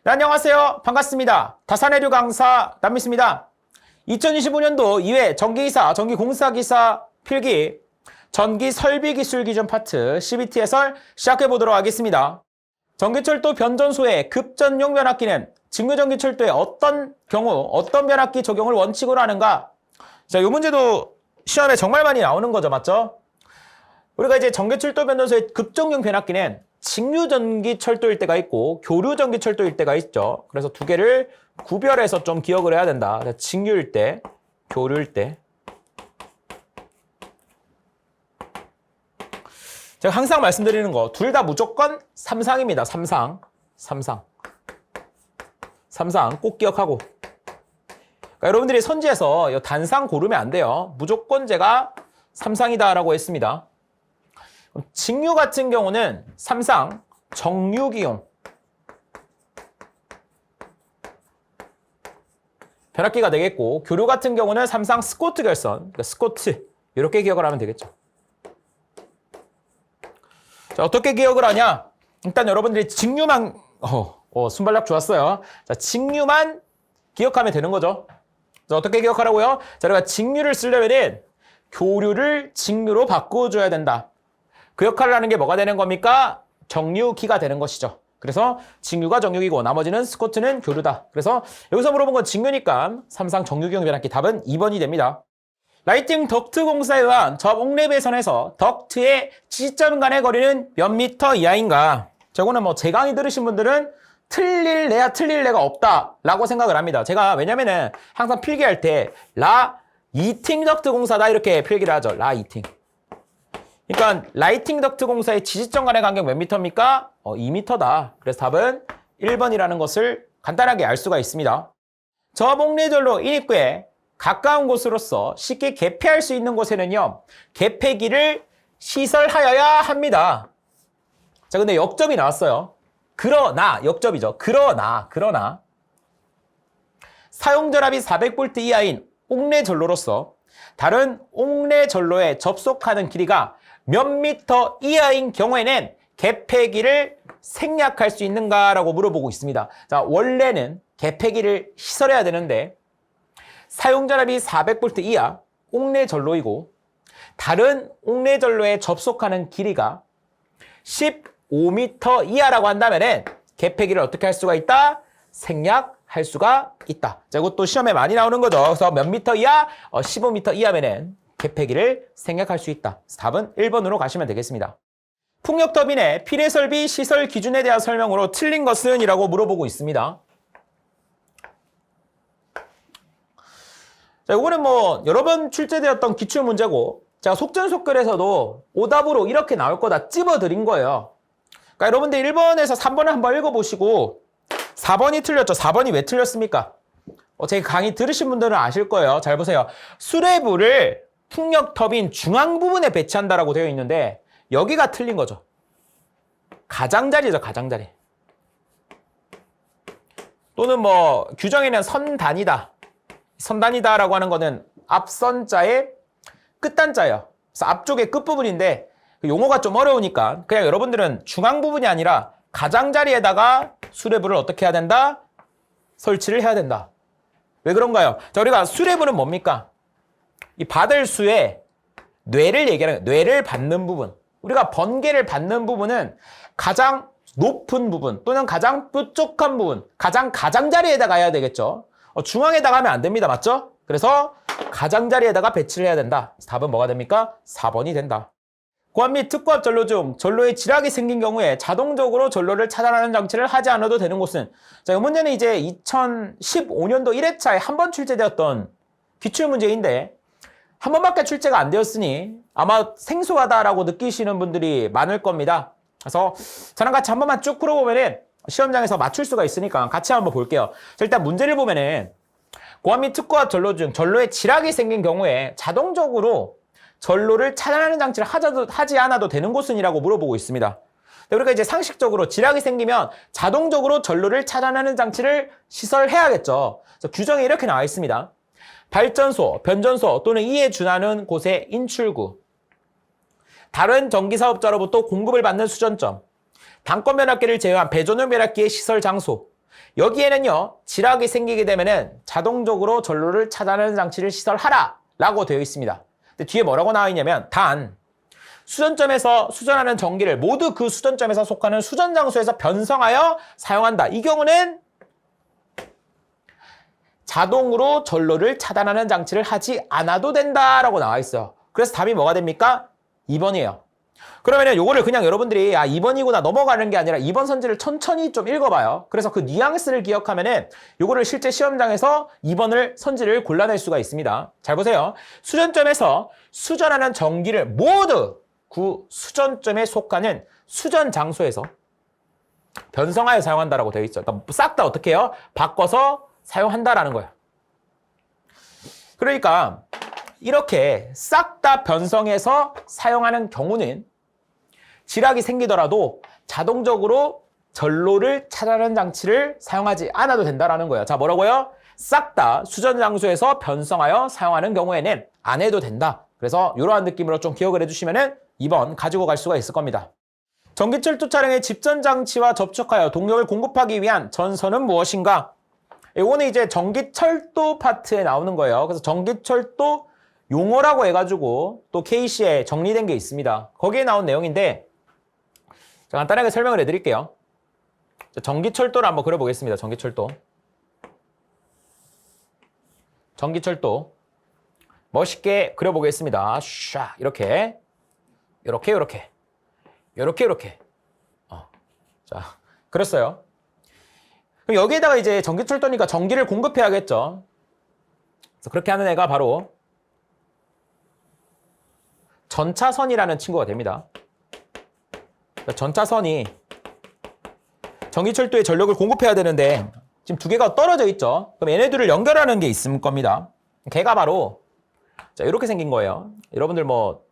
네, 안녕하세요. 반갑습니다. 다산해류 강사 남미스입니다. 2025년도 2회 전기기사, 전기공사기사 필기 전기설비기술기준 파트 CBT 해설 시작해보도록 하겠습니다. 전기철도 변전소의 급전용 변압기는 직류전기철도에 어떤 경우 어떤 변압기 적용을 원칙으로 하는가? 자, 이 문제도 시험에 정말 많이 나오는 거죠. 맞죠? 우리가 이제 전기철도 변전소의 급전용 변압기는 직류전기철도일 때가 있고 교류전기철도일 때가 있죠. 그래서 두 개를 구별해서 좀 기억을 해야 된다. 직류일 때, 교류일 때. 제가 항상 말씀드리는 거 둘 다 무조건 삼상입니다. 삼상 꼭 기억하고. 그러니까 여러분들이 선지에서 이 단상 고르면 안 돼요. 무조건 제가 삼상이다라고 했습니다. 직류 같은 경우는 삼상 정류기용 변압기가 되겠고, 교류 같은 경우는 삼상 스코트 결선, 그러니까 스코트 이렇게 기억을 하면 되겠죠. 자, 어떻게 기억을 하냐? 일단 여러분들이 직류만 순발력 좋았어요. 자, 직류만 기억하면 되는 거죠. 자, 어떻게 기억하라고요? 자, 우리가 직류를 쓰려면은 교류를 직류로 바꿔줘야 된다. 그 역할을 하는 게 뭐가 되는 겁니까? 정류기가 되는 것이죠. 그래서 직류가 정류기고 나머지는 스코트는 교류다. 그래서 여기서 물어본 건 직류니까 삼상 정류기용 변압기 답은 2번이 됩니다. 라이팅 덕트 공사에 의한 저 옥랩의 덕트의 지점 간의 거리는 몇 미터 이하인가? 저거는 뭐 제 강의 들으신 분들은 틀릴 애가 없다라고 생각을 합니다. 제가 왜냐면은 항상 필기할 때 이팅 덕트 공사다 이렇게 필기를 하죠. 이팅. 그러니까 라이팅 덕트 공사의 지지점 간의 간격 몇 미터입니까? 2미터다. 그래서 답은 1번이라는 것을 간단하게 알 수가 있습니다. 저목례절로 인입구에 가까운 곳으로서 쉽게 개폐할 수 있는 곳에는요, 개폐기를 시설하여야 합니다. 자, 근데 역접이 나왔어요. 그러나, 역접이죠. 그러나 사용전압이 400V 이하인 옥내전로로서 다른 옥내전로에 접속하는 길이가 몇 미터 이하인 경우에는 개폐기를 생략할 수 있는가라고 물어보고 있습니다. 자, 원래는 개폐기를 시설해야 되는데 사용전압이 400V 이하 옥내전로이고 다른 옥내전로에 접속하는 길이가 15m 이하라고 한다면은 개폐기를 어떻게 할 수가 있다? 생략할 수가 있다. 자, 이것도 시험에 많이 나오는 거죠. 그래서 몇 미터 이하? 15m 이하면은 개폐기를 생략할 수 있다. 그래서 답은 1번으로 가시면 되겠습니다. 풍력터빈의 필해설비 시설 기준에 대한 설명으로 틀린 것은? 이라고 물어보고 있습니다. 자, 이거는 뭐 여러 번 출제되었던 기출문제고 제가 속전속결에서도 오답으로 이렇게 나올 거다 찝어드린 거예요. 그러니까 여러분들 1번에서 3번을 한번 읽어보시고 4번이 틀렸죠. 4번이 왜 틀렸습니까? 제 강의 들으신 분들은 아실 거예요. 잘 보세요. 수레부를 풍력터빈 중앙 부분에 배치한다라고 되어 있는데 여기가 틀린 거죠. 가장자리죠. 가장자리. 또는 뭐 규정에는 선단이다라고 하는 거는 앞선자의 끝단자예요. 그래서 앞쪽의 끝부분인데 용어가 좀 어려우니까 그냥 여러분들은 중앙 부분이 아니라 가장자리에다가 수레부를 어떻게 해야 된다? 설치를 해야 된다. 왜 그런가요? 자, 우리가 수레부는 뭡니까? 이 받을 수의 뇌를 얘기하는 거예요. 뇌를 받는 부분. 우리가 번개를 받는 부분은 가장 높은 부분 또는 가장 뾰족한 부분, 가장자리에다가 해야 되겠죠. 중앙에다가 하면 안 됩니다. 맞죠? 그래서 가장자리에다가 배치를 해야 된다. 답은 뭐가 됩니까? 4번이 된다. 고압 및 특고압 전로 중 전로에 지락이 생긴 경우에 자동적으로 전로를 차단하는 장치를 하지 않아도 되는 곳은? 자, 이 문제는 이제 2015년도 1회차에 한 번 출제되었던 기출문제인데 한 번밖에 출제가 안 되었으니 아마 생소하다라고 느끼시는 분들이 많을 겁니다. 그래서 저랑 같이 한 번만 쭉 풀어보면은 시험장에서 맞출 수가 있으니까 같이 한번 볼게요. 자, 일단 문제를 보면은 고압 및 특고압 전로 중 전로에 지락이 생긴 경우에 자동적으로 전로를 차단하는 장치를 하지 않아도 되는 곳은? 이라고 물어보고 있습니다. 우리가 이제 상식적으로 지락이 생기면 자동적으로 전로를 차단하는 장치를 시설해야겠죠. 그래서 규정에 이렇게 나와 있습니다. 발전소, 변전소 또는 이에 준하는 곳의 인출구, 다른 전기사업자로부터 공급을 받는 수전점, 단권 변압기를 제외한 배전용 변압기의 시설 장소, 여기에는요, 지락이 생기게 되면은 자동적으로 전로를 차단하는 장치를 시설하라 라고 되어 있습니다. 근데 뒤에 뭐라고 나와 있냐면, 단, 수전점에서 수전하는 전기를 모두 그 수전점에서 속하는 수전 장소에서 변성하여 사용한다. 이 경우는 자동으로 전로를 차단하는 장치를 하지 않아도 된다라고 나와 있어요. 그래서 답이 뭐가 됩니까? 2번이에요. 그러면은 요거를 그냥 여러분들이 2번이구나 넘어가는 게 아니라 2번 선지를 천천히 좀 읽어봐요. 그래서 그 뉘앙스를 기억하면은 요거를 실제 시험장에서 2번을 선지를 골라낼 수가 있습니다. 잘 보세요. 수전점에서 수전하는 전기를 모두 그 수전점에 속하는 수전 장소에서 변성하여 사용한다라고 되어 있죠. 그러니까 싹 다 어떻게 해요? 바꿔서 사용한다라는 거예요. 그러니까 이렇게 싹 다 변성해서 사용하는 경우는 지락이 생기더라도 자동적으로 전로를 차단하는 장치를 사용하지 않아도 된다라는 거예요. 자, 뭐라고요? 싹 다 수전 장소에서 변성하여 사용하는 경우에는 안 해도 된다. 그래서 이러한 느낌으로 좀 기억을 해주시면은 2번 가지고 갈 수가 있을 겁니다. 전기철도 차량의 집전 장치와 접촉하여 동력을 공급하기 위한 전선은 무엇인가? 이거는 이제 전기철도 파트에 나오는 거예요. 그래서 전기철도 용어라고 해가지고 또 K시에 정리된 게 있습니다. 거기에 나온 내용인데 간단하게 설명을 해드릴게요. 전기철도를 한번 그려보겠습니다. 전기철도. 전기철도. 멋있게 그려보겠습니다. 샤 이렇게. 이렇게. 자, 그렸어요. 그럼 여기에다가 이제 전기철도니까 전기를 공급해야겠죠. 그래서 그렇게 하는 애가 바로 전차선이라는 친구가 됩니다. 전차선이 전기철도에 전력을 공급해야 되는데 지금 두 개가 떨어져 있죠. 그럼 얘네들을 연결하는 게 있을 겁니다. 걔가 바로 자, 이렇게 생긴 거예요. 여러분들 뭐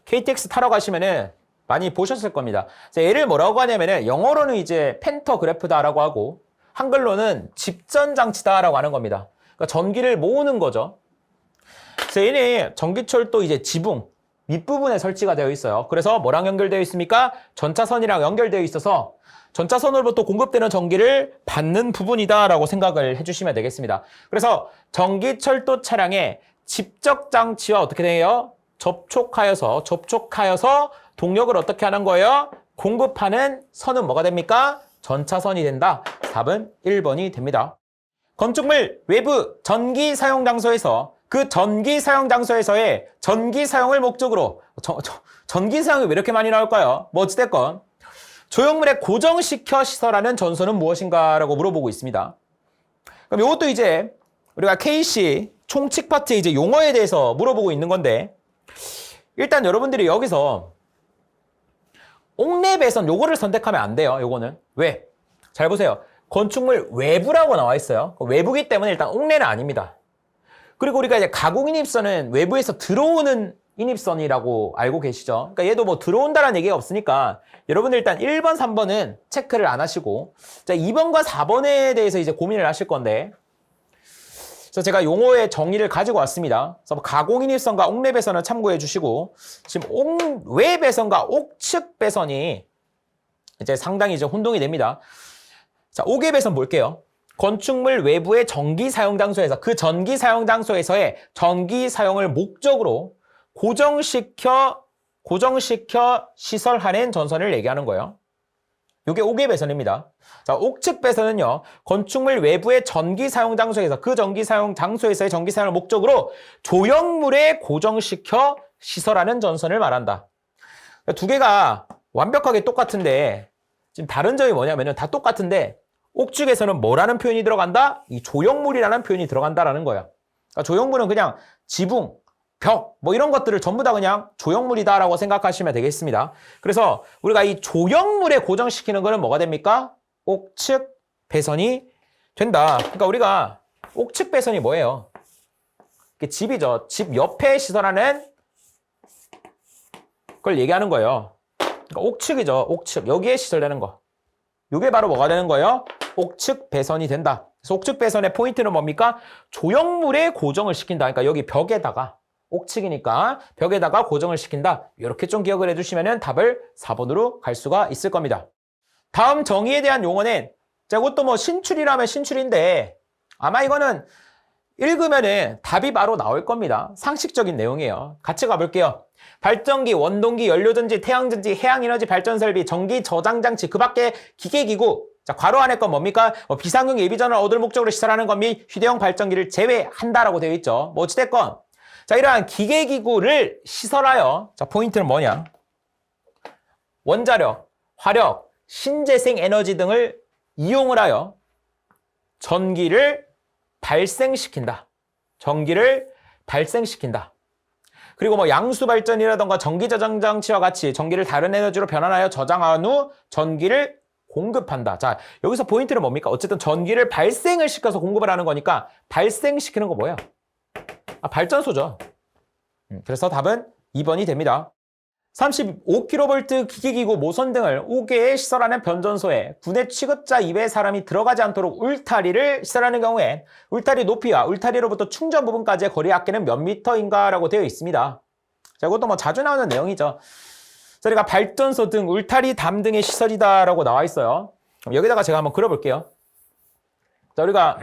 KTX 타러 가시면은 많이 보셨을 겁니다. 얘를 뭐라고 하냐면은 영어로는 이제 펜터그래프다라고 하고 한글로는 집전장치다라고 하는 겁니다. 그러니까 전기를 모으는 거죠. 그래서 얘네 전기철도 이제 지붕 밑부분에 설치가 되어 있어요. 그래서 뭐랑 연결되어 있습니까? 전차선이랑 연결되어 있어서 전차선으로부터 공급되는 전기를 받는 부분이다라고 생각을 해주시면 되겠습니다. 그래서 전기철도 차량의 집적장치와 어떻게 돼요? 접촉하여서 동력을 어떻게 하는 거예요? 공급하는 선은 뭐가 됩니까? 전차선이 된다. 답은 1번이 됩니다. 건축물 외부 전기 사용 장소에서 그 전기 사용 장소에서의 전기 사용을 목적으로 전기 사용이 왜 이렇게 많이 나올까요? 뭐 어찌됐건 조형물에 고정시켜 시설하는 전선은 무엇인가 라고 물어보고 있습니다. 그럼 이것도 이제 우리가 KC 총칙 파트의 이제 용어에 대해서 물어보고 있는 건데 일단 여러분들이 여기서 옥내 배선 요거를 선택하면 안 돼요. 요거는 왜? 잘 보세요. 건축물 외부라고 나와 있어요. 외부기 때문에 일단 옥내는 아닙니다. 그리고 우리가 이제 가공 인입선은 외부에서 들어오는 인입선이라고 알고 계시죠? 그러니까 얘도 뭐 들어온다라는 얘기가 없으니까 여러분들 일단 1번, 3번은 체크를 안 하시고 자 2번과 4번에 대해서 이제 고민을 하실 건데 그래서 제가 용어의 정의를 가지고 왔습니다. 그래서 가공 인입선과 옥내 배선을 참고해 주시고 지금 옥외 배선과 옥측 배선이 이제 상당히 이제 혼동이 됩니다. 자, 옥외 배선 볼게요. 건축물 외부의 전기 사용 장소에서 그 전기 사용 장소에서의 전기 사용을 목적으로 고정시켜 시설하는 전선을 얘기하는 거예요. 이게 옥외 배선입니다. 자, 옥측 배선은요. 건축물 외부의 전기 사용 장소에서 그 전기 사용 장소에서의 전기 사용을 목적으로 조형물에 고정시켜 시설하는 전선을 말한다. 두 개가 완벽하게 똑같은데 지금 다른 점이 뭐냐면은 다 똑같은데 옥측에서는 뭐라는 표현이 들어간다? 이 조형물이라는 표현이 들어간다라는 거예요. 그러니까 조형물은 그냥 지붕, 벽, 뭐 이런 것들을 전부 다 그냥 조형물이다라고 생각하시면 되겠습니다. 그래서 우리가 이 조형물에 고정시키는 거는 뭐가 됩니까? 옥측 배선이 된다. 그러니까 우리가 옥측 배선이 뭐예요? 집이죠. 집 옆에 시설하는 걸 얘기하는 거예요. 그러니까 옥측이죠. 옥측. 여기에 시설되는 거. 이게 바로 뭐가 되는 거예요? 옥측 배선이 된다. 그래서 옥측 배선의 포인트는 뭡니까? 조형물에 고정을 시킨다. 그러니까 여기 벽에다가 옥측이니까 벽에다가 고정을 시킨다. 이렇게 좀 기억을 해주시면 답을 4번으로 갈 수가 있을 겁니다. 다음 정의에 대한 용어는 자, 이것도 뭐 신출이라면 신출인데 아마 이거는 읽으면은 답이 바로 나올 겁니다. 상식적인 내용이에요. 같이 가볼게요. 발전기, 원동기, 연료전지, 태양전지, 해양에너지 발전설비, 전기 저장장치, 그 밖에 기계기구. 자, 괄호 안에 건 뭡니까? 비상용 예비전을 얻을 목적으로 시설하는 것 및 휴대용 발전기를 제외한다라고 되어 있죠. 뭐 어찌됐건. 자, 이러한 기계기구를 시설하여, 자, 포인트는 뭐냐? 원자력, 화력, 신재생 에너지 등을 이용을 하여 전기를 발생시킨다. 전기를 발생시킨다. 그리고 뭐 양수 발전이라던가 전기 저장 장치와 같이 전기를 다른 에너지로 변환하여 저장한 후 전기를 공급한다. 자, 여기서 포인트는 뭡니까? 어쨌든 전기를 발생을 시켜서 공급을 하는 거니까 발생시키는 거 뭐예요? 발전소죠. 그래서 답은 2번이 됩니다. 35kV 기기기구 모선 등을 5개에 시설하는 변전소에 군의 취급자 이외의 사람이 들어가지 않도록 울타리를 시설하는 경우에 울타리 높이와 울타리로부터 충전 부분까지의 거리 합계는 몇 미터인가 라고 되어 있습니다. 자, 이것도 뭐 자주 나오는 내용이죠. 자, 그러니까 발전소 등 울타리 담 등의 시설이다 라고 나와 있어요. 그럼 여기다가 제가 한번 그려볼게요. 자, 우리가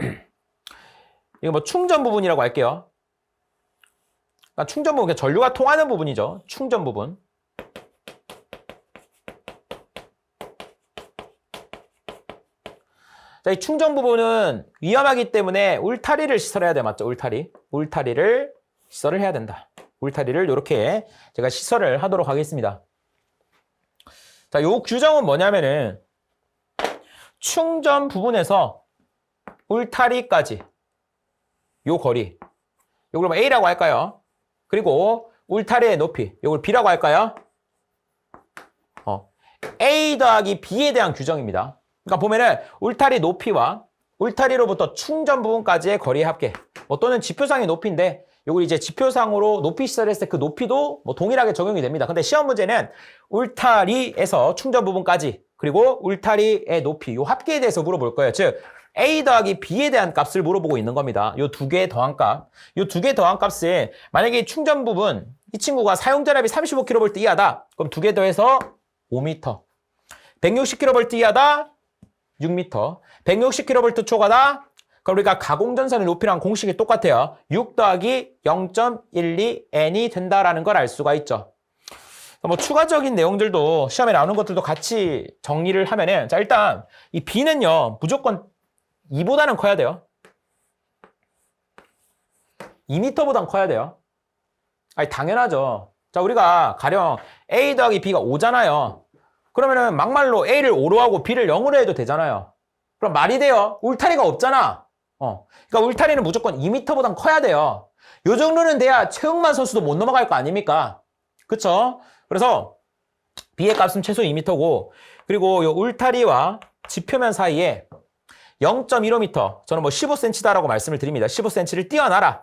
이거 뭐 충전 부분이라고 할게요. 그러니까 충전 부분, 전류가 통하는 부분이죠. 충전 부분. 자, 이 충전 부분은 위험하기 때문에 울타리를 시설해야 돼. 맞죠? 울타리를 시설을 해야 된다. 울타리를 이렇게 제가 시설을 하도록 하겠습니다. 자, 요 규정은 뭐냐면은 충전 부분에서 울타리까지 요 거리, 요걸 뭐 A라고 할까요? 그리고 울타리의 높이, 요걸 B라고 할까요? A 더하기 B에 대한 규정입니다. 그러니까 보면은 울타리 높이와 울타리로부터 충전 부분까지의 거리의 합계, 뭐 또는 지표상의 높이인데 요걸 이제 지표상으로 높이 시설했을 때 그 높이도 뭐 동일하게 적용이 됩니다. 근데 시험 문제는 울타리에서 충전 부분까지 그리고 울타리의 높이, 요 합계에 대해서 물어볼 거예요. 즉 A 더하기 B에 대한 값을 물어보고 있는 겁니다. 요 두 개의 더한 값. 요 두 개의 더한 값을 만약에 충전 부분 이 친구가 사용전압이 35kV 이하다. 그럼 두 개 더해서 5m. 160kV 이하다. 6m. 160kV 초과다. 그럼 우리가 가공전선의 높이랑 공식이 똑같아요. 6 더하기 0.12n이 된다라는 걸 알 수가 있죠. 뭐 추가적인 내용들도 시험에 나오는 것들도 같이 정리를 하면은, 자, 일단 이 B는요 무조건 2보다는 커야 돼요. 2m보단 커야 돼요. 아니 당연하죠. 자, 우리가 가령 A 더하기 B가 5잖아요. 그러면은 막말로 A를 5로 하고 B를 0으로 해도 되잖아요. 그럼 말이 돼요. 울타리가 없잖아. 그러니까 울타리는 무조건 2m보단 커야 돼요. 요 정도는 돼야 최응만 선수도 못 넘어갈 거 아닙니까? 그쵸? 그래서 B의 값은 최소 2m고, 그리고 요 울타리와 지표면 사이에 0.15m, 저는 뭐 15cm다라고 말씀을 드립니다. 15cm를 띄워놔라.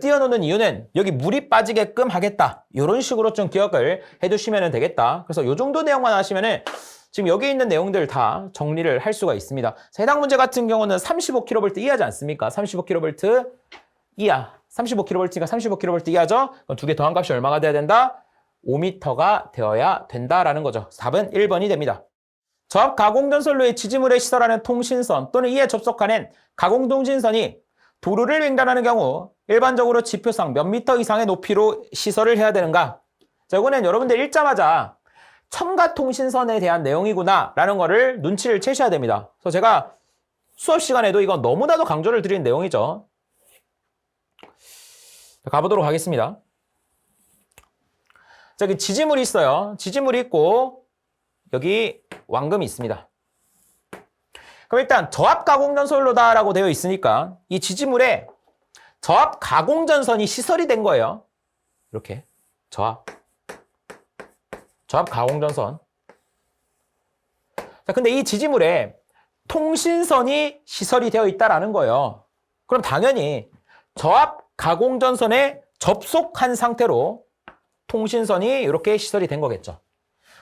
띄워놓는 이유는 여기 물이 빠지게끔 하겠다. 이런 식으로 좀 기억을 해두시면 되겠다. 그래서 이 정도 내용만 하시면은 지금 여기 있는 내용들 다 정리를 할 수가 있습니다. 자, 해당 문제 같은 경우는 35kV 이하지 않습니까? 35kV 이하. 35kV가 35kV 이하죠? 그럼 두 개 더한 값이 얼마가 돼야 된다? 5m가 되어야 된다라는 거죠. 답은 1번이 됩니다. 저압 가공전선로의 지지물에 시설하는 통신선 또는 이에 접속하는 가공통신선이 도로를 횡단하는 경우 일반적으로 지표상 몇 미터 이상의 높이로 시설을 해야 되는가? 자, 이거는 여러분들 읽자마자 첨가통신선에 대한 내용이구나 라는 거를 눈치를 채셔야 됩니다. 그래서 제가 수업 시간에도 이건 너무나도 강조를 드린 내용이죠. 자, 가보도록 하겠습니다. 자, 여기 지지물이 있어요. 지지물이 있고 여기 완금이 있습니다. 그럼 일단 저압 가공전선로다라고 되어 있으니까 이 지지물에 저압 가공전선이 시설이 된 거예요. 이렇게 저압 가공전선. 자, 근데 이 지지물에 통신선이 시설이 되어 있다라는 거예요. 그럼 당연히 저압 가공전선에 접속한 상태로 통신선이 이렇게 시설이 된 거겠죠.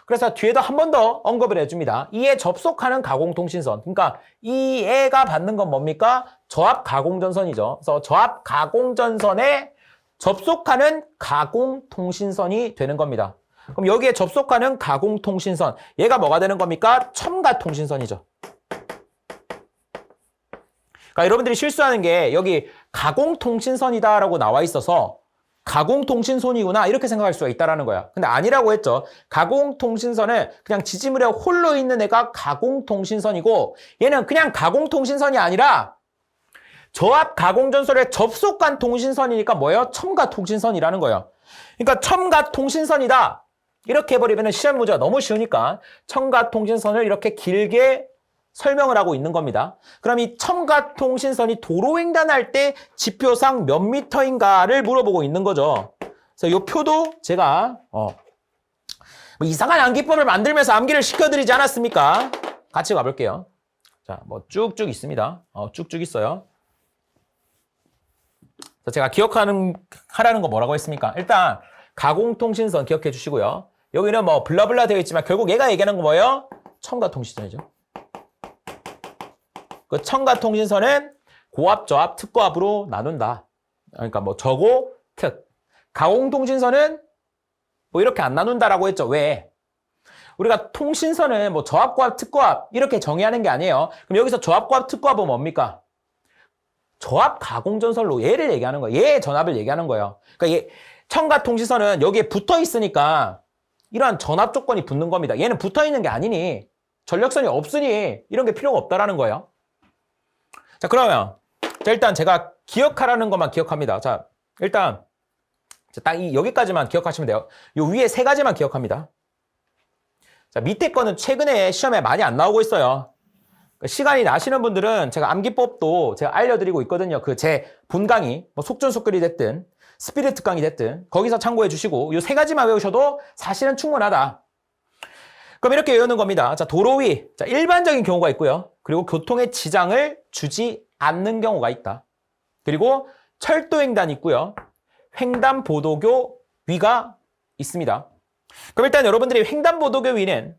그래서 뒤에도 한 번 더 언급을 해줍니다. 이에 접속하는 가공통신선. 그러니까 이 애가 받는 건 뭡니까? 저압 가공전선이죠. 그래서 저압 가공전선에 접속하는 가공통신선이 되는 겁니다. 그럼 여기에 접속하는 가공통신선, 얘가 뭐가 되는 겁니까? 첨가통신선이죠. 그러니까 여러분들이 실수하는 게 여기 가공통신선이다라고 나와 있어서 가공통신선이구나 이렇게 생각할 수가 있다라는 거야. 근데 아니라고 했죠. 가공통신선은 그냥 지지물에 홀로 있는 애가 가공통신선이고 얘는 그냥 가공통신선이 아니라 저압 가공전선에 접속한 통신선이니까 뭐예요? 첨가통신선이라는 거예요. 그러니까 첨가통신선이다. 이렇게 해버리면 시험 문제가 너무 쉬우니까 첨가통신선을 이렇게 길게 설명을 하고 있는 겁니다. 그럼 이 첨가통신선이 도로횡단할 때 지표상 몇 미터인가를 물어보고 있는 거죠. 그래서 이 표도 제가 뭐 이상한 암기법을 만들면서 암기를 시켜드리지 않았습니까? 같이 가볼게요. 자, 뭐 쭉쭉 있습니다. 쭉쭉 있어요. 제가 하라는 거 뭐라고 했습니까? 일단 가공통신선 기억해 주시고요. 여기는 뭐 블라블라 되어 있지만 결국 얘가 얘기하는 거 뭐예요? 첨가통신선이죠. 그 첨가통신선은 고압, 저압, 특고압으로 나눈다. 그러니까 뭐 저고, 특. 가공통신선은 뭐 이렇게 안 나눈다라고 했죠. 왜? 우리가 통신선은 뭐 저압, 고압, 특고압 이렇게 정의하는 게 아니에요. 그럼 여기서 저압, 고압, 특고압은 뭡니까? 저압 가공전선로 얘를 얘기하는 거예요. 얘의 전압을 얘기하는 거예요. 그러니까 첨가통신선은 여기에 붙어 있으니까 이러한 전압 조건이 붙는 겁니다. 얘는 붙어 있는 게 아니니 전력선이 없으니 이런 게 필요가 없다라는 거예요. 자, 그러면 일단 제가 기억하라는 것만 기억합니다. 자, 일단 딱 여기까지만 기억하시면 돼요. 요 위에 세 가지만 기억합니다. 자, 밑에 거는 최근에 시험에 많이 안 나오고 있어요. 시간이 나시는 분들은 제가 암기법도 제가 알려드리고 있거든요. 그 제 본강의, 뭐 속전속결이 됐든 스피릿 강의 됐든 거기서 참고해 주시고 요 세 가지만 외우셔도 사실은 충분하다. 그럼 이렇게 외우는 겁니다. 자, 도로 위. 자, 일반적인 경우가 있고요. 그리고 교통의 지장을 주지 않는 경우가 있다. 그리고 철도횡단이 있고요. 횡단보도교 위가 있습니다. 그럼 일단 여러분들이 횡단보도교 위는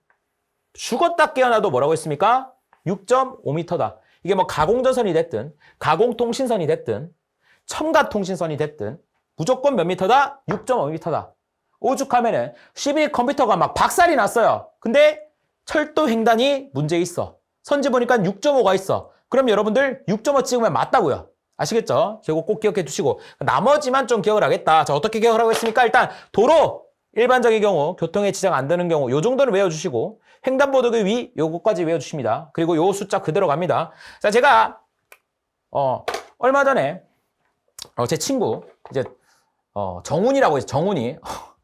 죽었다 깨어나도 뭐라고 했습니까? 6.5m다. 이게 뭐 가공전선이 됐든 가공통신선이 됐든 첨가통신선이 됐든 무조건 몇 미터다? 6.5m다. 오죽하면은 12 컴퓨터가 막 박살이 났어요. 근데 철도 횡단이 문제 있어. 선지 보니까 6.5가 있어. 그럼 여러분들 6.5 찍으면 맞다고요. 아시겠죠? 이거 꼭 기억해 두시고 나머지만 좀 기억을 하겠다. 자, 어떻게 기억을 하고 있습니까? 일단 도로 일반적인 경우 교통에 지장 안 되는 경우 요 정도는 외워주시고 횡단보도교 위 요거까지 외워주십니다. 그리고 요 숫자 그대로 갑니다. 자, 제가 얼마 전에 제 친구 이제 정훈이라고 해서 정훈이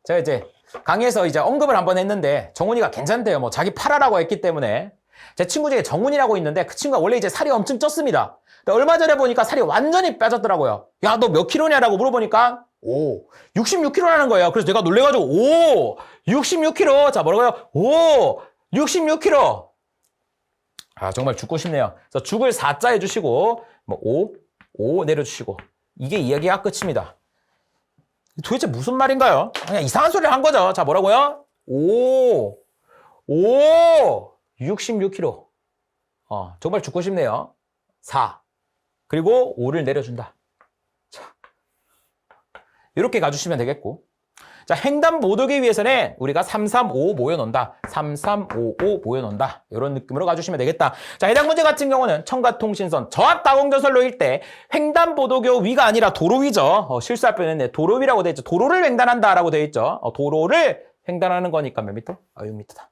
제가 이제 강의에서 이제 언급을 한번 했는데 정훈이가 괜찮대요. 뭐 자기 팔아라고 했기 때문에 제 친구 중에 정훈이라고 있는데 그 친구가 원래 이제 살이 엄청 쪘습니다. 근데 얼마 전에 보니까 살이 완전히 빠졌더라고요. 야, 너 몇 킬로냐라고 물어보니까 66kg라는 거예요. 그래서 내가 놀래가지고 66kg. 자, 뭐라고요? 66kg. 아, 정말 죽고 싶네요. 그래서 죽을 4자 해주시고 뭐 5 내려주시고 이게 이야기가 끝입니다. 도대체 무슨 말인가요? 그냥 이상한 소리를 한 거죠. 자, 뭐라고요? 66kg. 정말 죽고 싶네요. 4. 그리고 5를 내려준다. 자, 이렇게 가주시면 되겠고. 자, 횡단보도교 위에서는 우리가 3355 모여놓는다. 3355 모여놓는다. 이런 느낌으로 가주시면 되겠다. 자, 해당 문제 같은 경우는 첨가통신선 저압가공전선로일 때 횡단보도교 위가 아니라 도로 위죠. 실수할 뻔했네. 도로 위라고 되어 있죠. 도로를 횡단한다라고 되어 있죠. 도로를 횡단하는 거니까 몇 미터? 6미터다.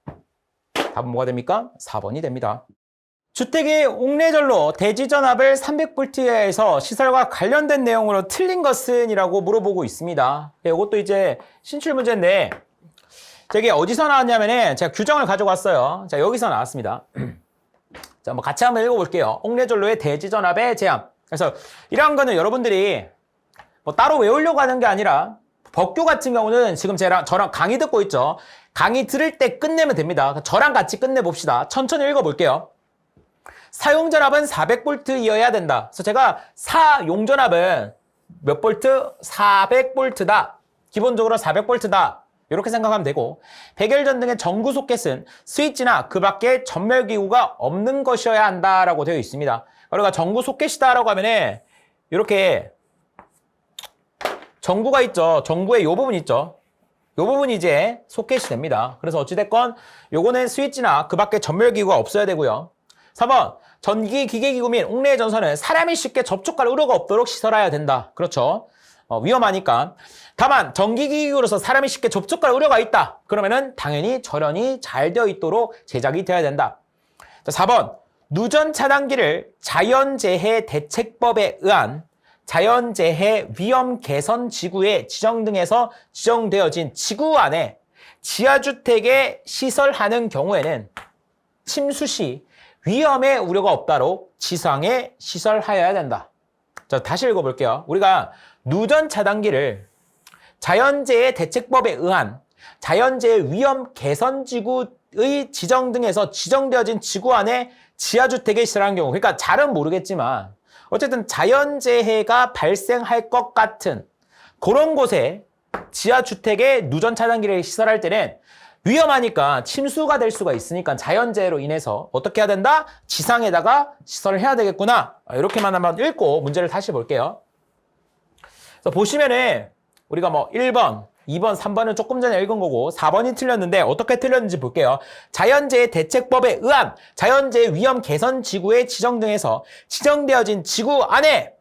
답은 뭐가 됩니까? 4번이 됩니다. 주택의 옥내전로 대지전압을 300V 이하에서 시설과 관련된 내용으로 틀린 것은? 이라고 물어보고 있습니다. 이것도 이제 신출문제인데 저게 어디서 나왔냐면은 제가 규정을 가져왔어요. 자, 여기서 나왔습니다. 자, 뭐 같이 한번 읽어볼게요. 옥내전로의 대지전압의 제한. 그래서 이런 거는 여러분들이 뭐 따로 외우려고 하는 게 아니라 법규 같은 경우는 지금 저랑 강의 듣고 있죠. 강의 들을 때 끝내면 됩니다. 저랑 같이 끝내봅시다. 천천히 읽어볼게요. 사용전압은 400V이어야 된다. 그래서 제가 사용전압은 몇 볼트? 400V다. 기본적으로 400V다. 이렇게 생각하면 되고 백열전 등의 전구 소켓은 스위치나 그 밖에 전멸기구가 없는 것이어야 한다라고 되어 있습니다. 그러니까 전구 소켓이다라고 하면은 이렇게 전구가 있죠. 전구의 요 부분 있죠. 요 부분이 이제 소켓이 됩니다. 그래서 어찌됐건 요거는 스위치나 그 밖에 전멸기구가 없어야 되고요. 4번, 전기, 기계기구 및 옥내의 전선은 사람이 쉽게 접촉할 우려가 없도록 시설해야 된다. 그렇죠. 위험하니까. 다만 전기기기로서 사람이 쉽게 접촉할 우려가 있다. 그러면은 당연히 절연이 잘 되어 있도록 제작이 되어야 된다. 자, 4번, 누전 차단기를 자연재해 대책법에 의한 자연재해 위험 개선 지구의 지정 등에서 지정되어진 지구 안에 지하주택에 시설하는 경우에는 침수 시 위험의 우려가 없도록 지상에 시설하여야 된다. 자, 다시 읽어볼게요. 우리가 누전 차단기를 자연재해 대책법에 의한 자연재해 위험 개선 지구의 지정 등에서 지정되어진 지구 안에 지하주택에 시설하는 경우, 그러니까 잘은 모르겠지만 어쨌든 자연재해가 발생할 것 같은 그런 곳에 지하주택에 누전 차단기를 시설할 때는 위험하니까 침수가 될 수가 있으니까 자연재해로 인해서 어떻게 해야 된다? 지상에다가 시설을 해야 되겠구나. 이렇게만 한번 읽고 문제를 다시 볼게요. 그래서 보시면은 우리가 뭐 1번, 2번, 3번은 조금 전에 읽은 거고 4번이 틀렸는데 어떻게 틀렸는지 볼게요. 자연재해 대책법에 의한 자연재해 위험 개선 지구의 지정 등에서 지정되어진 지구 안에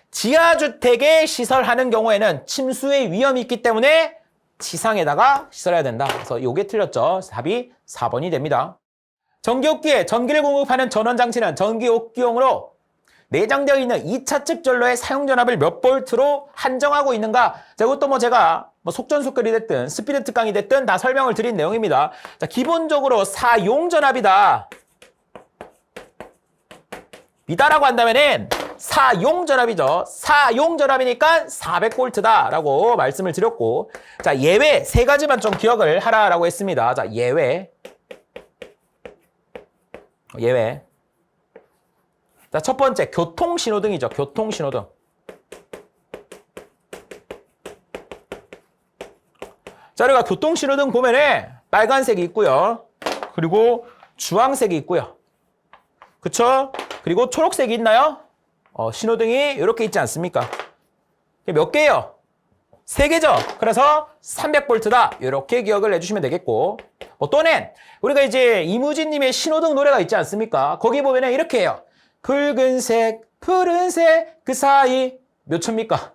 지하주택에 시설하는 경우에는 침수의 위험이 있기 때문에 지상에다가 시설해야 된다. 그래서 이게 틀렸죠. 답이 4번이 됩니다. 전기옥기에 전기를 공급하는 전원장치는 전기옥기용으로 내장되어 있는 2차 측 전로의 사용전압을 몇 볼트로 한정하고 있는가? 자, 이것도 뭐 제가 속전속결이 됐든 스피드 특강이 됐든 다 설명을 드린 내용입니다. 자, 기본적으로 사용전압이다. 이다라고 한다면은 사용전압이죠. 사용전압이니까 400V다라고 말씀을 드렸고, 자, 예외 세 가지만 좀 기억을 하라라고 했습니다. 자, 예외. 자, 첫 번째 교통신호등이죠. 교통신호등. 자, 우리가 교통신호등 보면은 빨간색이 있고요. 그리고 주황색이 있고요. 그쵸? 그리고 초록색이 있나요? 신호등이 이렇게 있지 않습니까? 몇 개예요? 3개죠? 그래서 300V다. 이렇게 기억을 해주시면 되겠고, 또는 우리가 이제 이무진님의 신호등 노래가 있지 않습니까? 거기 보면은 이렇게 해요. 붉은색, 푸른색 그 사이 몇 초입니까?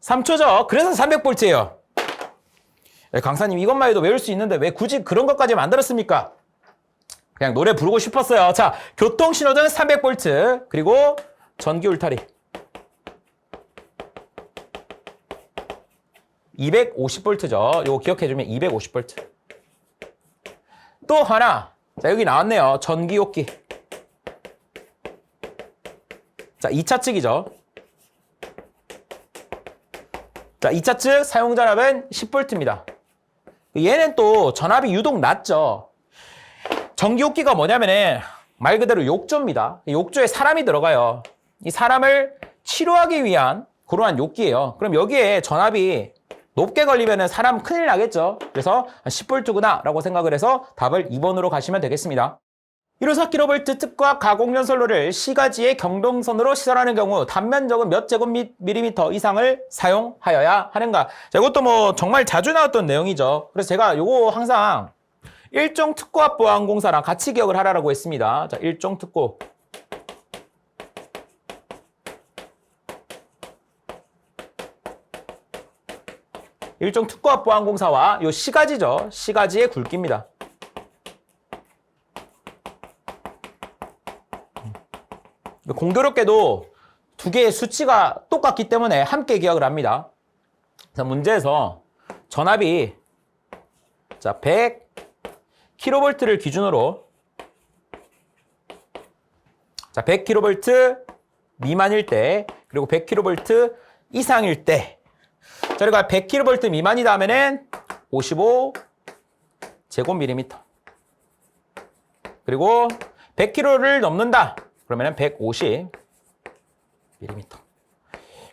3초죠? 그래서 300V예요. 강사님 이것만 해도 외울 수 있는데 왜 굳이 그런 것까지 만들었습니까? 그냥 노래 부르고 싶었어요. 자, 교통신호등 300V, 그리고 전기 울타리 250V죠. 이거 기억해주면 250V. 또 하나, 자, 여기 나왔네요. 전기옥기. 자, 2차 측이죠. 자, 2차 측 사용전압은 10V입니다. 얘는 또 전압이 유독 낮죠. 전기옥기가 뭐냐면은 말 그대로 욕조입니다. 욕조에 사람이 들어가요. 이 사람을 치료하기 위한 그러한 욕기예요. 그럼 여기에 전압이 높게 걸리면은 사람 큰일 나겠죠. 그래서 10V구나 라고 생각을 해서 답을 2번으로 가시면 되겠습니다. 154kV 특과 가공연설로를 시가지의 경동선으로 시설하는 경우 단면적은 몇 제곱밀리미터 이상을 사용하여야 하는가? 자, 이것도 뭐 정말 자주 나왔던 내용이죠. 그래서 제가 요거 항상 일종특고압보안공사랑 같이 기억을 하라고 했습니다. 자, 일종특고. 일종특고압보안공사와 요 시가지죠. 시가지의 굵기입니다. 공교롭게도 두 개의 수치가 똑같기 때문에 함께 기억을 합니다. 자, 문제에서 전압이 자 100kV를 기준으로 자 100kV 미만일 때 그리고 100kV 이상일 때 자, 우리가 100kV 미만이다 하면은 55제곱밀리미터 그리고 100kg를 넘는다 그러면은 150mm. 그러니까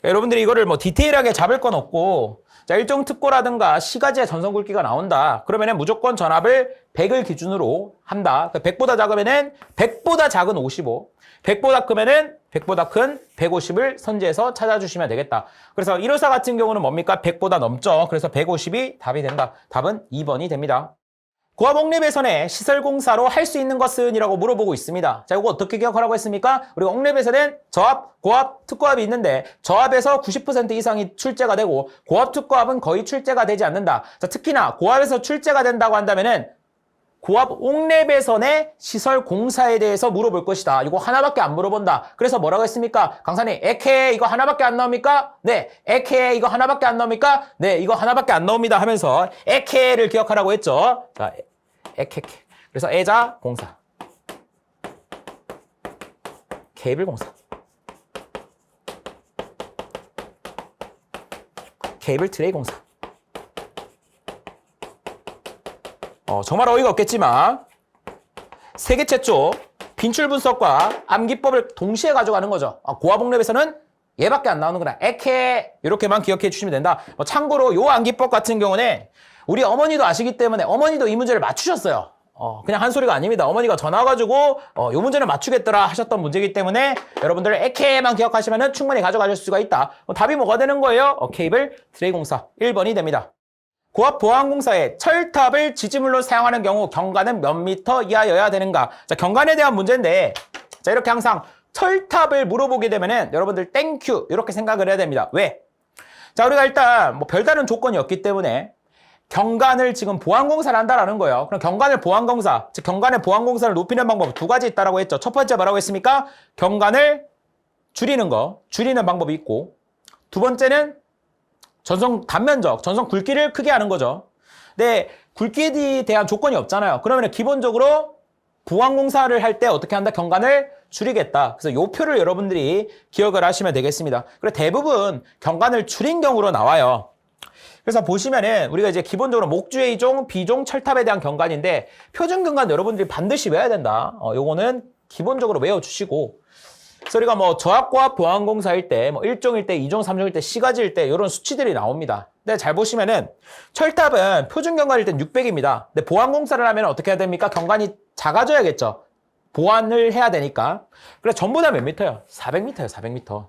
여러분들이 이거를 뭐 디테일하게 잡을 건 없고, 자, 일종 특고라든가 시가지의 전선 굵기가 나온다. 그러면은 무조건 전압을 100을 기준으로 한다. 100보다 작으면은 100보다 작은 55, 100보다 크면은 100보다 큰 150을 선지해서 찾아주시면 되겠다. 그래서 154 같은 경우는 뭡니까? 100보다 넘죠. 그래서 150이 답이 된다. 답은 2번이 됩니다. 고압 옥내배선의 시설공사로 할 수 있는 것은? 이라고 물어보고 있습니다. 자, 이거 어떻게 기억하라고 했습니까? 우리가 옥내배선엔 저압, 고압, 특고압이 있는데 저압에서 90% 이상이 출제가 되고 고압, 특고압은 거의 출제가 되지 않는다. 자, 특히나 고압에서 출제가 된다고 한다면은 고압 옥내배선의 시설 공사에 대해서 물어볼 것이다. 이거 하나밖에 안 물어본다. 그래서 뭐라고 했습니까? 강사님, 에케 이거 하나밖에 안 나옵니까? 네. 에케 이거 하나밖에 안 나옵니까? 네. 이거 하나밖에 안 나옵니다 하면서 에케를 기억하라고 했죠. 자, 에케. 그래서 애자 공사. 케이블 공사. 케이블 트레이 공사. 정말 어이가 없겠지만 세계 최초 빈출 분석과 암기법을 동시에 가져가는 거죠. 고압 옥내배선은 얘밖에 안 나오는구나. 에케 이렇게만 기억해 주시면 된다. 참고로 요 암기법 같은 경우는 우리 어머니도 아시기 때문에 어머니도 이 문제를 맞추셨어요. 그냥 한 소리가 아닙니다. 어머니가 전화 와가지고 요 문제는 맞추겠더라 하셨던 문제이기 때문에 여러분들 에케만 기억하시면 충분히 가져가실 수가 있다. 답이 뭐가 되는 거예요? 케이블 트레이 공사 1번이 됩니다. 고압 보안공사에 철탑을 지지물로 사용하는 경우 경관은 몇 미터 이하여야 되는가? 자, 경관에 대한 문제인데, 자, 이렇게 항상 철탑을 물어보게 되면은 여러분들 땡큐 이렇게 생각을 해야 됩니다. 왜? 자, 우리가 일단 뭐 별다른 조건이 없기 때문에 경관을 지금 보안공사를 한다라는 거예요. 그럼 경관을 보안공사, 즉 경관의 보안공사를 높이는 방법 두 가지 있다라고 했죠. 첫 번째 뭐라고 했습니까? 경관을 줄이는 방법이 있고, 두 번째는 전선 단면적, 전선 굵기를 크게 하는 거죠. 근데 굵기에 대한 조건이 없잖아요. 그러면 기본적으로 보안공사를 할 때 어떻게 한다? 경관을 줄이겠다. 그래서 요 표를 여러분들이 기억을 하시면 되겠습니다. 그리고 대부분 경관을 줄인 경우로 나와요. 그래서 보시면은 우리가 이제 기본적으로 목주 A종, B종 철탑에 대한 경관인데 표준 경관 여러분들이 반드시 외워야 된다. 요거는 기본적으로 외워주시고, 그래서 우리가 뭐 저압고압 보안공사일 때, 뭐 1종일 때, 2종, 3종일 때, C가지일 때 이런 수치들이 나옵니다. 근데 잘 보시면은 철탑은 표준 경관일 땐 600입니다. 근데 보안공사를 하면 어떻게 해야 됩니까? 경관이 작아져야겠죠. 보완을 해야 되니까. 그래서 전부 다 몇 미터요? 400m예요, 400m.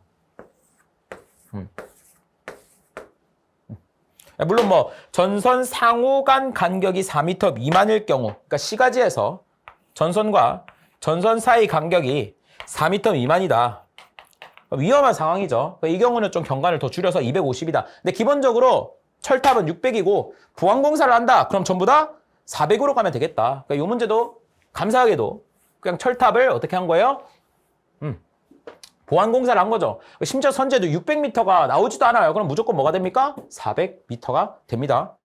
물론 뭐 전선 상호 간 간격이 4m 미만일 경우, 그러니까 C가지에서 전선과 전선 사이 간격이 4m 미만이다. 위험한 상황이죠. 이 경우는 좀 경관을 더 줄여서 250이다. 근데 기본적으로 철탑은 600이고 보안공사를 한다. 그럼 전부 다 400으로 가면 되겠다. 그러니까 이 문제도 감사하게도 그냥 철탑을 어떻게 한 거예요? 보안공사를 한 거죠. 심지어 선제도 600m가 나오지도 않아요. 그럼 무조건 뭐가 됩니까? 400m가 됩니다.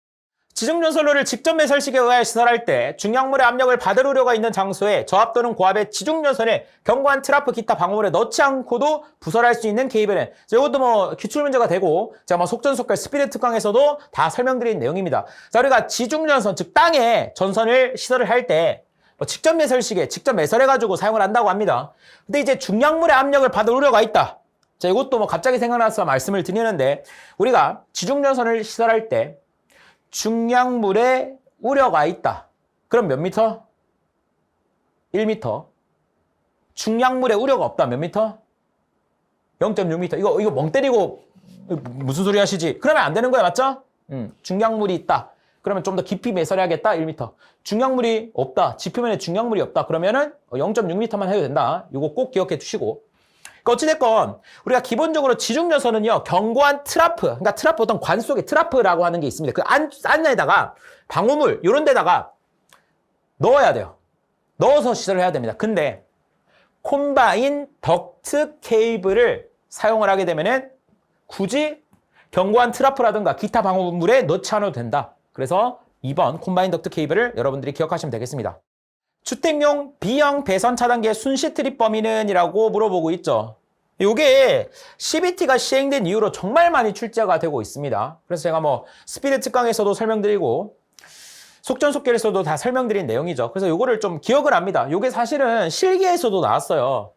지중전선로를 직접 매설식에 의하여 시설할 때 중량물의 압력을 받을 우려가 있는 장소에 저압 또는 고압의 지중전선에 경관, 트라프, 기타 방어물에 넣지 않고도 부설할 수 있는 케이블은, 이것도 뭐 기출 문제가 되고 제가 뭐 속전속결 스피릿 특강에서도 다 설명드린 내용입니다. 자, 우리가 지중전선, 즉 땅에 전선을 시설을 할 때 뭐 직접 매설식에 직접 매설해가지고 사용을 한다고 합니다. 근데 이제 중량물의 압력을 받을 우려가 있다. 자, 이것도 뭐 갑자기 생각나서 말씀을 드리는데, 우리가 지중전선을 시설할 때 중량물에 우려가 있다. 그럼 몇 미터? 1미터. 중량물에 우려가 없다. 몇 미터? 0.6미터. 이거 멍 때리고 무슨 소리 하시지? 그러면 안 되는 거야, 맞죠? 중량물이 있다. 그러면 좀 더 깊이 매설해야겠다. 1m. 중량물이 없다. 지표면에 중량물이 없다. 그러면은 0.6m만 해도 된다. 이거 꼭 기억해 주시고. 그러니까 어찌됐건 우리가 기본적으로 지중전선은요, 견고한 트라프, 그러니까 트라프, 어떤 관 속에 트라프라고 하는 게 있습니다. 그 안에다가 방호물 이런 데다가 넣어야 돼요. 넣어서 시설을 해야 됩니다. 근데 콤바인 덕트 케이블을 사용을 하게 되면은 굳이 견고한 트라프라든가 기타 방호물에 넣지 않아도 된다. 그래서 2번 콤바인 덕트 케이블을 여러분들이 기억하시면 되겠습니다. 주택용 B형 배선 차단기의 순시 트립 범위는? 이라고 물어보고 있죠. 이게 CBT가 시행된 이후로 정말 많이 출제가 되고 있습니다. 그래서 제가 뭐 스피릿 특강에서도 설명드리고 속전속결에서도 다 설명드린 내용이죠. 그래서 이거를 좀 기억을 합니다. 이게 사실은 실기에서도 나왔어요.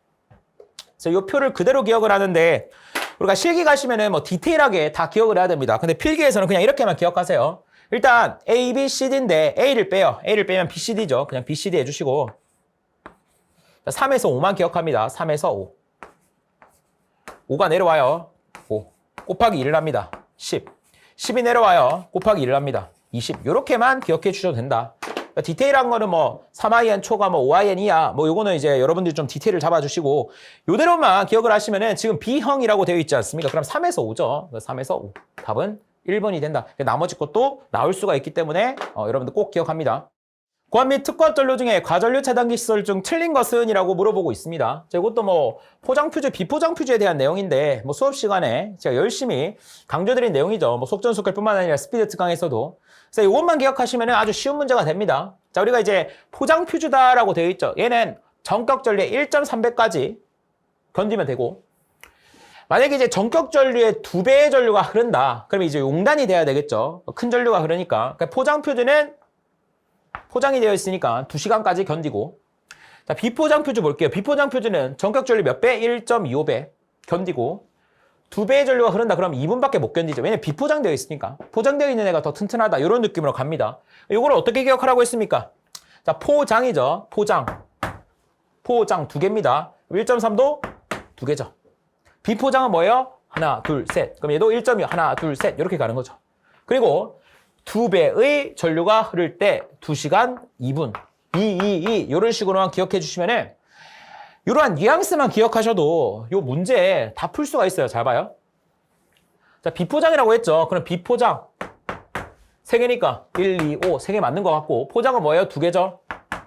그래서 이 표를 그대로 기억을 하는데, 우리가 실기 가시면은 뭐 디테일하게 다 기억을 해야 됩니다. 근데 필기에서는 그냥 이렇게만 기억하세요. 일단 A, B, C, D인데 A를 빼요. A를 빼면 B, C, D죠. 그냥 B, C, D 해주시고 3에서 5만 기억합니다. 3에서 5. 5가 내려와요. 5. 곱하기 1을 합니다. 10. 10이 내려와요. 곱하기 1을 합니다. 20. 이렇게만 기억해 주셔도 된다. 그러니까 디테일한 거는 뭐 3IN 초과 뭐 5IN 이하 뭐 요거는 이제 여러분들이 좀 디테일을 잡아주시고 요대로만 기억을 하시면은 지금 B형이라고 되어 있지 않습니까? 그럼 3에서 5죠. 3에서 5. 답은 1번이 된다. 나머지 것도 나올 수가 있기 때문에 여러분들 꼭 기억합니다. 고압 및 특고압 전류 중에 과전류 차단기 시설 중 틀린 것은? 이라고 물어보고 있습니다. 자, 이것도 뭐 포장퓨즈, 비포장퓨즈에 대한 내용인데 뭐 수업 시간에 제가 열심히 강조드린 내용이죠. 뭐 속전속결뿐만 아니라 스피드 특강에서도. 그래서 이것만 기억하시면 아주 쉬운 문제가 됩니다. 자, 우리가 이제 포장퓨즈다라고 되어 있죠. 얘는 전격 전류의 1.3배까지 견디면 되고, 만약에 이제 전격 전류의 2배의 전류가 흐른다. 그러면 이제 용단이 돼야 되겠죠. 큰 전류가 흐르니까. 그러니까 포장퓨즈는 포장이 되어 있으니까 2시간까지 견디고. 자, 비포장 퓨즈 볼게요. 비포장 퓨즈는 전격 전류 몇 배? 1.25배 견디고 2배의 전류가 흐른다. 그럼 2분밖에 못 견디죠. 왜냐면 비포장되어 있으니까. 포장되어 있는 애가 더 튼튼하다. 이런 느낌으로 갑니다. 이걸 어떻게 기억하라고 했습니까? 자, 포장이죠. 포장 2개입니다. 1.3도 2개죠. 비포장은 뭐예요? 하나, 둘, 셋. 그럼 얘도 1.2, 하나, 둘, 셋. 이렇게 가는 거죠. 그리고 2배의 전류가 흐를 때 2시간 2분. 2 이런 식으로만 기억해 주시면은 이러한 뉘앙스만 기억하셔도 이 문제 다 풀 수가 있어요. 잘 봐요. 자, 비포장이라고 했죠. 그럼 비포장 3개니까 1, 2, 5 3개 맞는 것 같고, 포장은 뭐예요? 2개죠.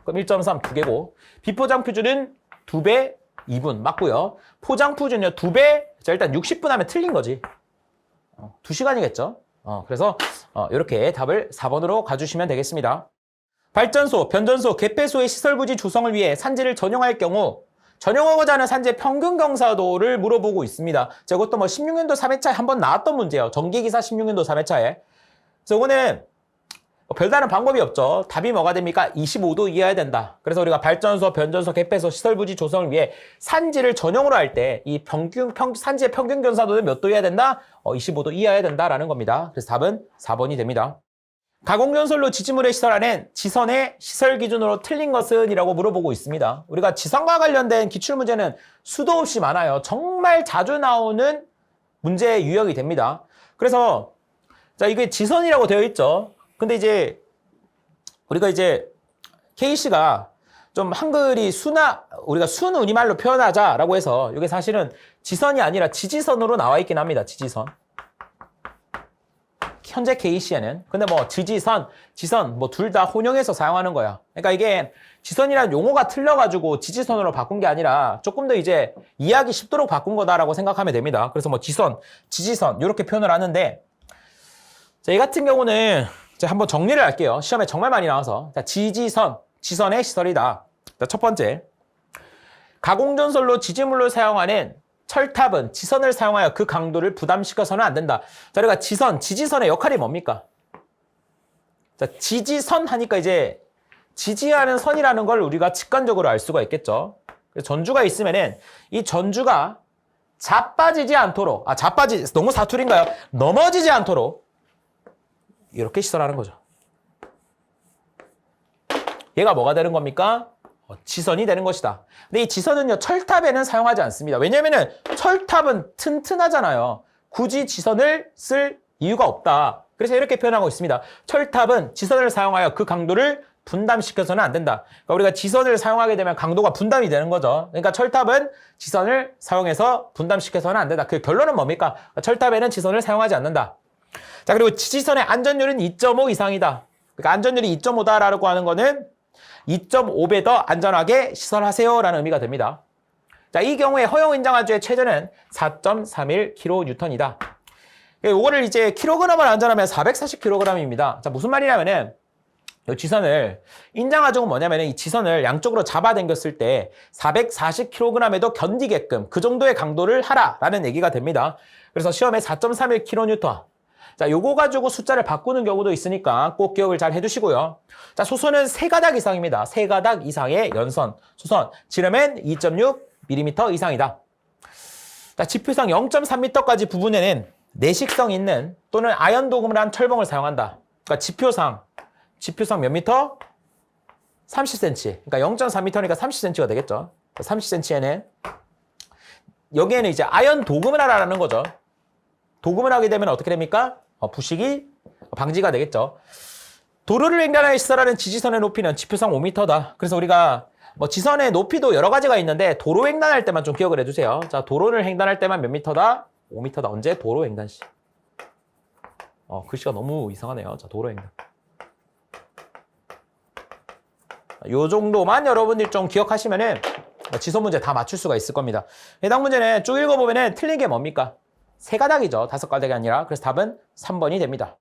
그럼 1.3 2개고, 비포장 퓨즈는 2배 2분 맞고요. 포장 퓨즈는요 2배. 자, 일단 60분 하면 틀린 거지. 2시간이겠죠. 그래서 이렇게 답을 4번으로 가주시면 되겠습니다. 발전소, 변전소, 개폐소의 시설부지 조성을 위해 산지를 전용할 경우 전용하고자 하는 산지의 평균 경사도를 물어보고 있습니다. 자, 이것도 뭐 16년도 3회차에 한번 나왔던 문제예요. 전기기사 16년도 3회차에. 그래서 이거는 별다른 방법이 없죠. 답이 뭐가 됩니까? 25도 이하여야 된다. 그래서 우리가 발전소, 변전소, 개폐소, 시설부지 조성을 위해 산지를 전용으로 할 때 이 산지의 평균 경사도는 몇 도여야 된다? 25도 이하여야 된다라는 겁니다. 그래서 답은 4번이 됩니다. 가공전선로 지지물의 시설 안엔 지선의 시설 기준으로 틀린 것은? 이라고 물어보고 있습니다. 우리가 지선과 관련된 기출문제는 수도 없이 많아요. 정말 자주 나오는 문제의 유형이 됩니다. 그래서 자, 이게 지선이라고 되어 있죠. 근데 이제 우리가 이제 K씨가 좀 한글이 우리가 순 우리말로 표현하자라고 해서 이게 사실은 지선이 아니라 지지선으로 나와 있긴 합니다. 지지선. 현재 K씨에는. 근데 뭐 지지선, 지선 뭐 둘 다 혼용해서 사용하는 거야. 그러니까 이게 지선이라는 용어가 틀려가지고 지지선으로 바꾼 게 아니라 조금 더 이제 이해하기 쉽도록 바꾼 거다라고 생각하면 됩니다. 그래서 뭐 지선, 지지선 이렇게 표현을 하는데, 자, 이 같은 경우는 제가 한번 정리를 할게요. 시험에 정말 많이 나와서. 자, 지지선, 지선의 시설이다. 자, 첫 번째, 가공전선로 지지물로 사용하는 철탑은 지선을 사용하여 그 강도를 부담시켜서는 안 된다. 자, 우리가 지선, 지지선의 역할이 뭡니까? 자, 지지선 하니까 이제 지지하는 선이라는 걸 우리가 직관적으로 알 수가 있겠죠. 전주가 있으면은 이 전주가 자빠지지 않도록, 너무 사투리인가요? 넘어지지 않도록 이렇게 시설하는 거죠. 얘가 뭐가 되는 겁니까? 지선이 되는 것이다. 근데 이 지선은요, 철탑에는 사용하지 않습니다. 왜냐면은 철탑은 튼튼하잖아요. 굳이 지선을 쓸 이유가 없다. 그래서 이렇게 표현하고 있습니다. 철탑은 지선을 사용하여 그 강도를 분담시켜서는 안 된다. 그러니까 우리가 지선을 사용하게 되면 강도가 분담이 되는 거죠. 그러니까 철탑은 지선을 사용해서 분담시켜서는 안 된다. 그 결론은 뭡니까? 철탑에는 지선을 사용하지 않는다. 자, 그리고 지지선의 안전율은 2.5 이상이다. 그러니까 안전율이 2.5다라고 하는 거는 2.5배 더 안전하게 시설하세요라는 의미가 됩니다. 자, 이 경우에 허용 인정화주의 최저는 4.31kN이다. 이거를 이제 킬로그램을 안전하면 440kg입니다. 자, 무슨 말이냐면은 이 지선을 인정화주는 뭐냐면은 이 지선을 양쪽으로 잡아당겼을 때 440kg에도 견디게끔 그 정도의 강도를 하라라는 얘기가 됩니다. 그래서 시험에 4.31kN. 자, 요거 가지고 숫자를 바꾸는 경우도 있으니까 꼭 기억을 잘 해두시고요. 자, 소선은 3가닥 이상입니다. 3가닥 이상의 연선, 소선, 지름은 2.6mm 이상이다. 자, 지표상 0.3m까지 부분에는 내식성 있는 또는 아연 도금을 한 철봉을 사용한다. 그러니까 지표상 몇 미터? 30cm. 그러니까 0.3m니까 30cm가 되겠죠. 30cm에는 여기에는 이제 아연 도금을 하라는 거죠. 도금을 하게 되면 어떻게 됩니까? 부식이 방지가 되겠죠. 도로를 횡단하여 시설하는 지지선의 높이는 지표상 5m다. 그래서 우리가 뭐 지선의 높이도 여러 가지가 있는데 도로 횡단할 때만 좀 기억을 해주세요. 자, 도로를 횡단할 때만 몇 미터다? 5m다. 언제? 도로 횡단 시. 글씨가 너무 이상하네요. 자, 도로 횡단. 요 정도만 여러분들이 좀 기억하시면은 지선 문제 다 맞출 수가 있을 겁니다. 해당 문제는 쭉 읽어보면은 틀린 게 뭡니까? 세 가닥이죠. 5가닥이 아니라. 그래서 답은 3번이 됩니다.